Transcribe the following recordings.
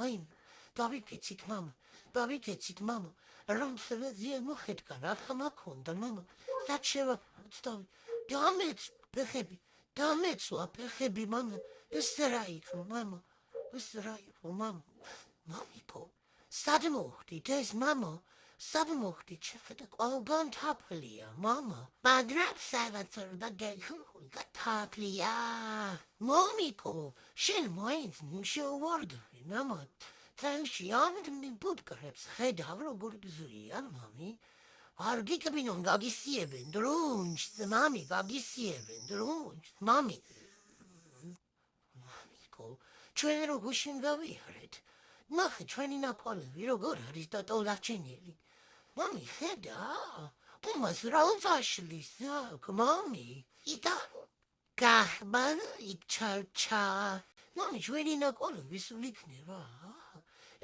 მაიმ დავიქეცით მამა დავიქეცით მამა რომ სევეზია მოხეთკა რა თქმა ქონდა მამა რაც შევავსტავი დამეცვა ფეხები მამა ეს რა იყო მამა ეს რა იყო მამა მამიკო სად მოხდით ეს მამა სად მოხდით შეხედა ყველგან თაფლია მამა მაგრამ სადაც და გეკუნდა თაფლია მამიკო შენ მაინც შეუვარდები მამა თანში ამით ბუდკრებს ხედავ როგორ გზურიან მამი არ გიკბინონ გაგისიებენ დრუნჩს მამი გაგისიებენ დრუნჩს მამი მამიკო ჩვენ როგორ შენ გავიარეთ ნახე ჩვენი ნაპოლები როგორ არის დატოვარჩენილი მამი ხედა უმას რა უძაშლის მამი იტა გახბან იქჩარჩა მამი ჩვენი ნაპოლები სულ იქნება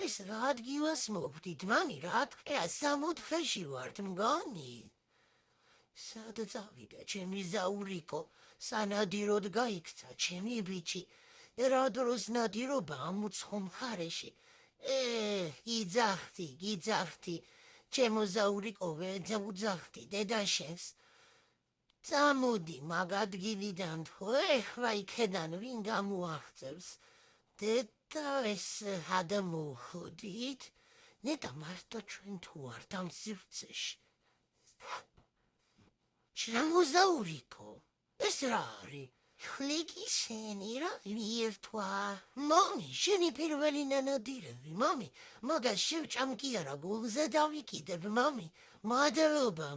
ეს რა ადგილას მოვდით მამი რა თქვია 60-ში ვართ მგონი სად წავიდა ჩემი ზაურიკო სანადიროდ გაიქცა ჩემი ბიჭი რა დროს ნადირობა ამოცხომ ხარეში იძახთი ჩემო ზაურიკო ვეძახთი დედა შენს წამოდი მაგ ადგილიდან თუ ეხლა იქედან ვინ გამოაღწევს დედა ეს ადამიანით ნეტა მარტო ჩვენ თუ ვართ ამ სივრცეში ჩემო ზაურიკო ეს რა არის ხლიკი შენი რა მიერტვა მამი შენი პირველი ნანადირები მამი მაგას შევჭამ კი არა გულზე დავიკიდებ მამი მადლობა